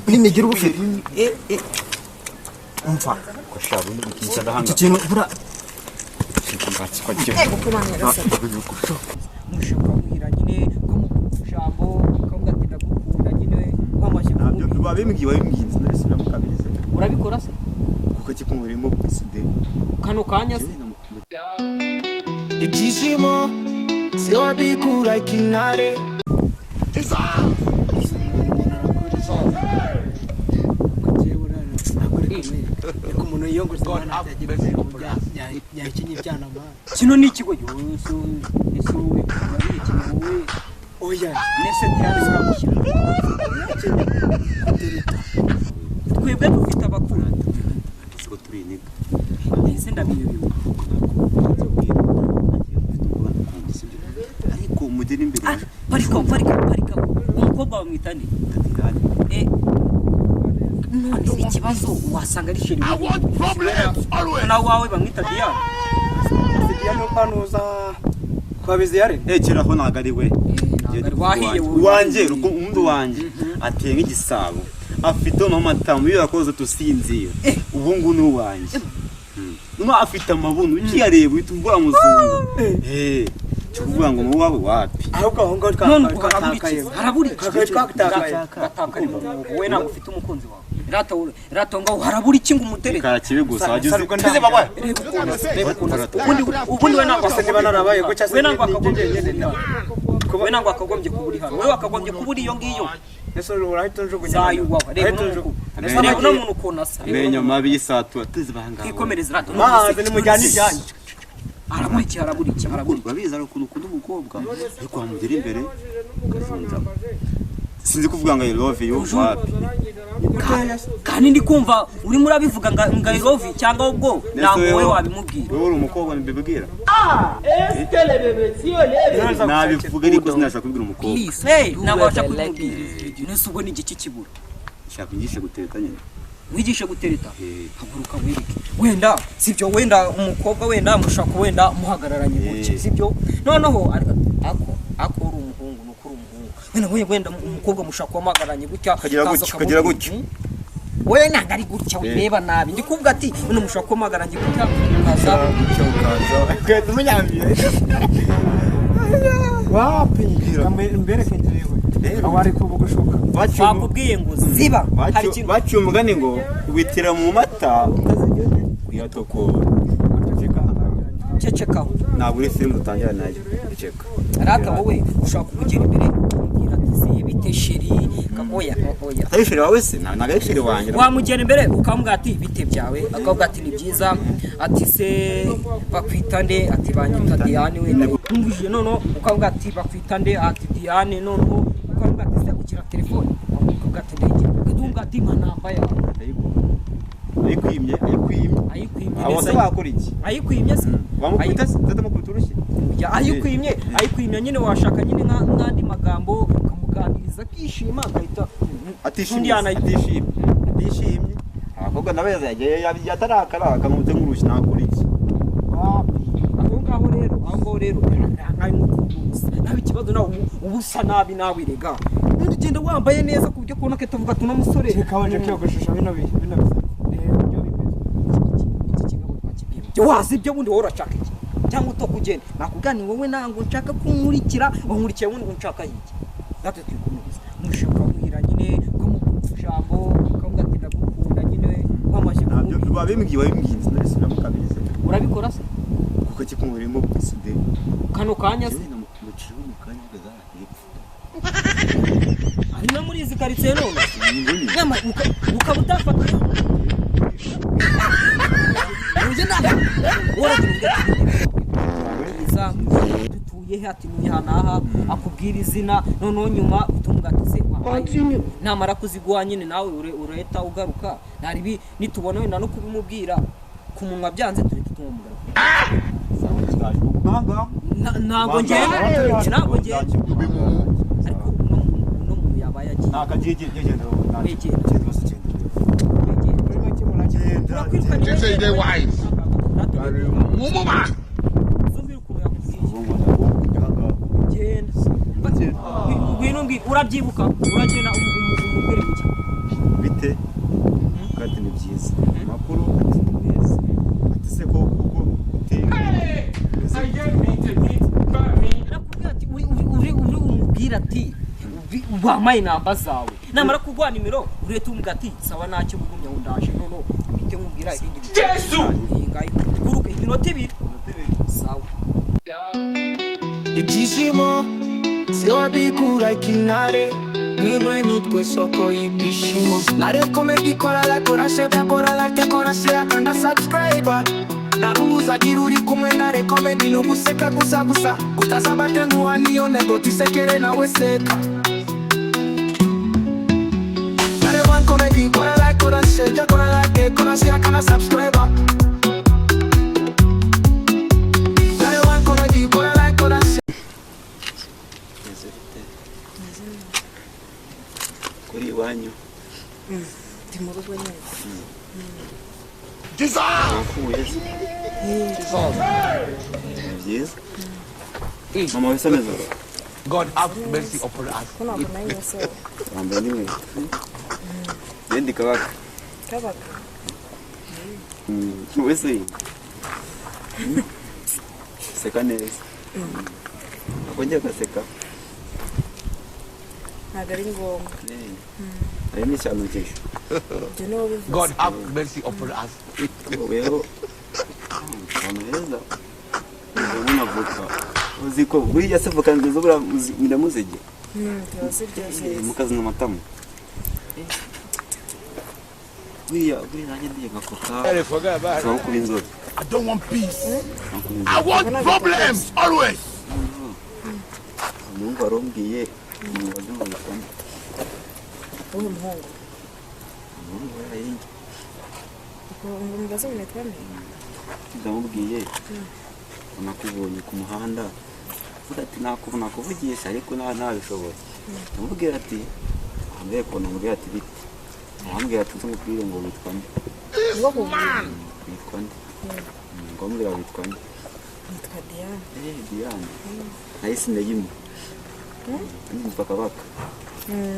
n'imigiro ufite umva kwashabu n'ikisa ndahanga iki kintu bura kimbatsi kwa cyo mushaka muhira nyine ko mu jambo ko ngatinda gukunda nyine kwamaje nabyo babimbwiye sinasubira mu kabirize urabikora se kuko kikumurimo biside kano kanya se ibyishimo siwabikura ikinare umuntu yiyongeza yakinye ibyana kino ni ikigo yose ese wowe urabikiwe oya nese tirane uramushyira twebwe dufite abakuru siko turi niga ese ndabiyobewe ariko umugeni imbere parika umukobwa bamwitane none ikibazo wasanga ari sheri na wawe bamwita Diane Diane panuza kwabize yare keraho nagari we wahiye wanje umuntu wanje ateye nk'igisabo afite amata mu yakoze tusinzira ubu ngunu wanje no afite amabuno ukiyareba utuvuga muzungu kuvuga ngo mu wawe wapi ahubwo aho ngaho haraburi wowe ntabwo ufite umukunzi wawe ratonga haraburi iki ngo umutereke kakibe gusa wagize teze baba ubundi we ntabwo asende banarabaye ko cyase we ntabwo akagombye kuburi hano we wakagombye kuburi iyo ngiyo ese urahita njugunya zayuwawa reba no muntu konasa menyo mabi yisatu ateze bahanga ikomereza rato maze ni mujyana ijyanye haraburi iki babiza ari ukuntu ukunda umukobwa ariko wamugera imbere ukazunza sinzi kuvuga ngo I love you wapi kandi ndi kumva urimo urabivuga ngo I love you cyangwa ubwo ntabwo wowe wabimubwira wowe uri umukobwa mbibwira nabivuga ariko sinashaka kubwira umukobwa ntabwo washaka kubimubwira nese ubwo ni igiki kibura shaka ingishe gutereta nyine wigishe gutereta haguruka wirike wenda sibyo wenda umukobwa wenda mushaka wenda muhagararanye gutya sibyo noneho ako uri umuhungu nukuri umuhungu wenda umukobwa mushaka wamagaranye gutya kagira gutya wowe nanga ari gutya ureba nabi ndi kuvuga ati none mushaka wamagaranye gutya kaza kwete munyambire wapi mbere kenjewe awari kubugushuka bakubwiye ngo ziba hari ikintu bacyumugane ngo ubitira mu mata kuyatokora ceceka ntabwo uri filime dutangira nayo ceceka arata wowe ushaka kugera imbere kugira ati bitesheri kamoya ayisheri wawe se ntabwo ayisheri wanjye wamugera imbere ukambwira ati bite byawe akavuga ati ni byiza ati se bakwita nde ati banyita Diane we ntumvije none ukavuga ati bakwita nde ati Diane none ukavuga ati se ukira telefone ukavuga ati ndege kadunga ati manamba yawe ayikwimye abose bakora iki ayikwimye se wamukubita se ndatamukubita urushyi ayikwimye nyine washaka nyine nk'andi magambo ukamuganiriza akishima agahita atishimye abakobwa nabeza yagiye yatarakara akamutse nk'urushyi nakora iki aho ngaho rero nkayo mukubuza nawe ikibazo nawe ubusa nabi nawe rega ugenda wambaye neza ku buryo kubona ko itavuga ati uno musore kabanje kwiyogoshesha bino wazi ibyo bundi wowe urashaka iki cyangwa utokugenda nakugani wowe nango nshaka kumurikira wankurikiye wundi nshaka iki natwe twikomeza mushaka muhira nyine ko mu jambo ko ngatinda gukunda nyine kwamaje nabyo babimbwiye sinasubira mu kabirize urabikora se kuko kikumurimo biside kano kanya se muciye mu kanya gaza ari no muri izi karitsiye none nyama ukaba utafata uje nanga dutuye hati n'ihanaha akubwira izina noneho nyuma utumugatize namara kuziguha nyine nawe ureta ugaruka naribi nitubona wenda no kubimubwira ku munwa byanze turi tutumugara ntabwo ngenda ariko no mu yabaye agiye nakagiye genda Just say they wise. Mumuma. Ngwino urabyibuka uragenda umugore bite kandi ni byiza amakuru ati ni meza ati se ko kuko uteye arakubwira ati uri umubwira ati wampaye namba zawe namara kuguha nimero ureta umubwira ati sawa ntacyo bugumya ndaje none mpite nkubwira ibindi Yesu ngayo kuruke iminota 2 sawa ibyishimo siwabikura kinare niwe nitwe soko y'ibishimo narekome gikora lakora shebya kora lake kora share kanda subscribe naruzagira uri kumwe narekome no guseka gusa utazabate nuwaniyo nego tisekere nawe seka narekome comedy kora like kora share kora lake kora share kanda subscribe narekome comedy kora like kora kuri iwanyu ndi mu rugo nyine byiza mama wese ameze God have mercy upon us. ko ntabwo nayo se wambaye nimwe yendi kabaka wese seka neza akongera gaseka ntabwo ari ngombwa ari n'icyano cyinshi ibyo niwo bivuze God have mercy upon us. rero ahantu heza umuntu avuka uzi ko buriya se vuka nziza buriya muramuzege tubaze byose mukazi nk'amatama buriya nanjye ndiye ngakoka Forget about it. ushobora kuba inzobe I don't want peace. I want problems always. umuhungu warumbwiye umubaze ngo bikombe uwo muhungu umuhungu yarayinge umubaze ngo netwame ndamubwiye nakubonye ku muhanda uvuga ati nakuvugisha ariko ntabishobora ndamubwira ati ambeye ko namubwira ati bite arambwira ati nzumubwire ngo witwa nde witwa nde ngombwira witwa nde nitwa Diane Diane nahise ndayimo nitwa Kabaka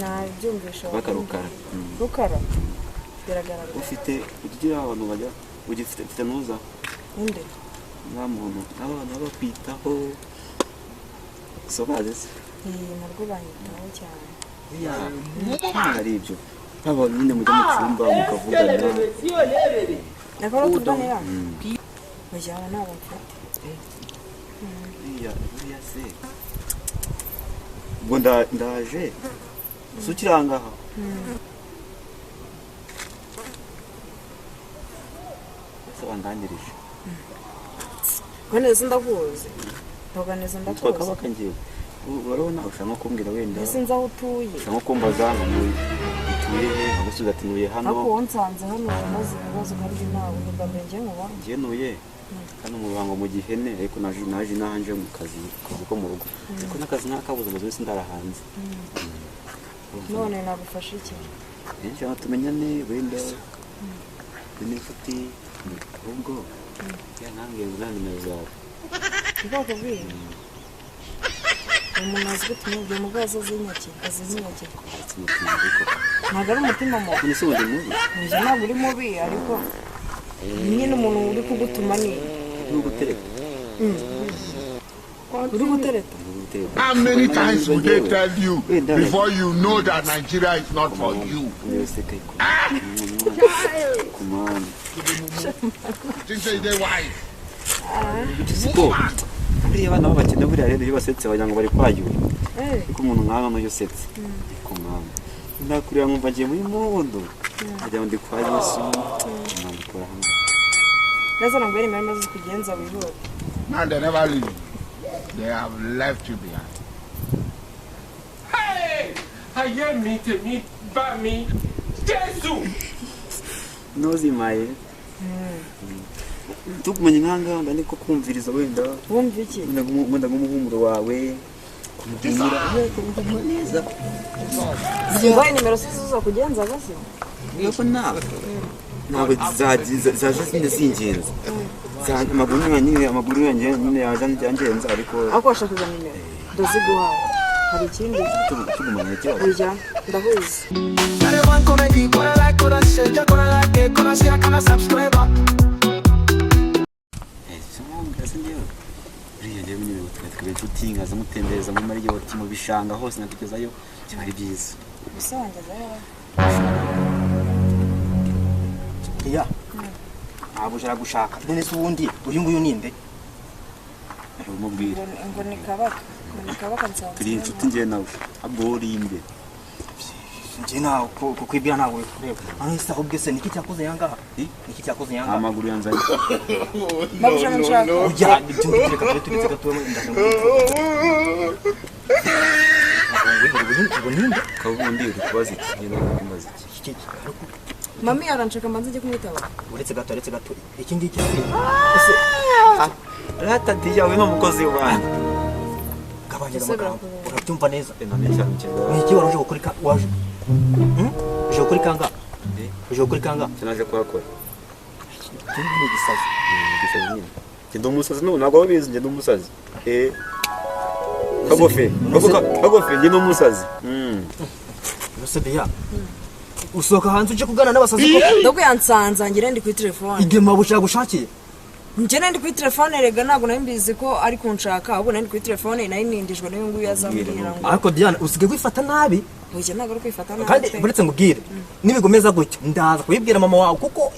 nabyumvisha Kabaka Rukara biragaragara ufite ugira abantu bajya ufite nuza inde nta muntu abantu bakwitaho sobaze se nabwo banyitaho cyane ari ibyo abantu nyine mujya mu cyumba mukavugana nakora tuganira mujyana nabo mfite buriya se ubwo ndaje si ukirangaha ese wandangirije neza ndakuzi neza ndakuzi Kabaka ngiye urabona ushaka kumbwira wenda ese nzi aho utuye ushaka kumbaza ngo utuye he agusubiza ati ntuye hano ariko wonsanze hano maze ibibazo kandi nawe ngomba mbenge muba ngiye ntuye hano mu Ruhango mu Gihene ariko naje nahanje mu kazi ko mu rugo ariko n'akazi n'akabuze amaze wese ndarahanze none nagufasha iki benshi tumenyane wenda n'inshuti ubwo yanambwiye ngo nta nimero zawe ubwoko bw'iyi umuntu azi gutuma ibyo mugazo azinyakira ntabwo ari umutima mubi ni se ubundi mubi njye ntabwo uri mubi ariko nyine umuntu uri kugutuma ni uri gutereka uri gutereta How many times will they tell you before you know that Nigeria is not for you? kumana Think say they wise. siko buriya abana b'abakene buriya rero iyo basetse wagira ngo bari kwayura ariko umuntu nk'aho n'uyu usetse kumana ndakurira nkumva ngiye muri mondo wagira ngo ndi kwa Yesu nandikora hano neza ntabwo yari imari maze kugenza wihore Man, they never leave. They have left you behind. Hey! Aye mi ba mi Jesu! nozimaye tukumenye nkanga mba niko kumviriza wenda wumva iki wenda nk'umuhumuro wawe kumubwira neza zibaye nimero zo kugenza gase yego ntabwo zaje nyine z'ingenzi amaguru yanjye nyine yangenza ariko washaka kuza nimero ndaziguhaye hari ikindi tugumanye ikibazo urya ndahuze Narekome comedy kora like dekora share, dekora like, dekora share, kana subscribe. buriya njyewe nyine twebwe tutingaza mutembereza mu mariyoti mu bishanga hose natugezayo byaba ari byiza Bisangezayo. iya ntabwo ushaka gushaka none se ubundi uyu nguyu ninde umubwira Ngo ni kabaka. Ngo ni kabaka nsanzwe. turi inshuti njye nawe ahubwo wowe uri imbere njye nawe kukwibwira ntabwo bikureba hano se ahubwo se niki cyakoze yangaha niki cyakoze yangaha amaguru yanzanye Babuje nshaka. ujya byumvikire kabiri tubitse gatuwe ndaje kabundi uri kubaza iki njye nawe kubaza iki Mami aranshaka manze njye kumwitaba. uretse gato iki ngiki ese rata diyawe n'umukozi wanjye kabanyira amagambo urabyumva neza none cyane cyane ni iki waruje gukurika waje uje gukurika uje gukurika cyanaje kuhakora ikindi ni gisazi gisazi nyine ngenda umusazi no ntabwo wabizi ngenda umusazi kagofe ngenda umusazi Rusebeya usohoka hanze uje kugana n'abasazi Ndako yansanza ngire ndi kuri telefone. igema bushaka gushakiye Njye ndi kuri telefone rega ntabwo nambizi ko ari kunshaka ahubwo ndi kuri telefone nayo nindijwe nayo nguyu yazambwira ngo. ariko Diana usige kwifata nabi Oya ntabwo ari kwifata nabi. kandi buretse ngubwire nibigomeza gutyo ndaza kubibwira mama wawe kuko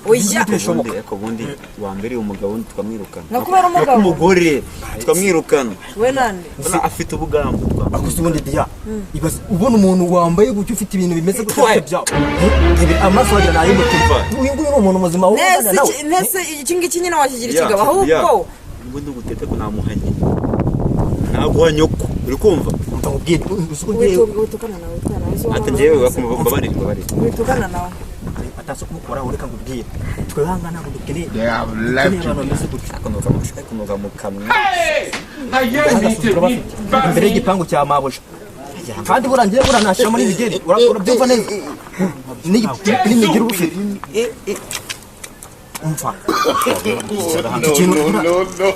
Oya ariko bundi wambere umugabo tukamwirukana nakubera umugabo. umugore tukamwirukana We nande. afite ubugambo akuze ubundi Diana ibaze ubona umuntu wambaye gutyo ufite ibintu bimeze gutyo byawe ibi amaso wagira nayo mutumva uyu nguyu ni umuntu muzima w'umwana nawe Nese iki ngiki nyine wakigira ikigabo ahubwo. ngo ndugutete ko namuhanye naguha nyoko uri kumva ndamubwira usukubwiye Witukana nawe utwana. ati njyewe bakumbabarira Witukana nawe. ataso kumukora ureka ngubwire twe hanga ntabwo dukeneye They have left abantu you. bameze gutyo kunoga mu kanwa I hear meat, meat, imbere me. y'igipangu cya mabuja kandi burangiye buranashira muri bigeri urabyumva neza n'imigira ubufite umva No, no, no.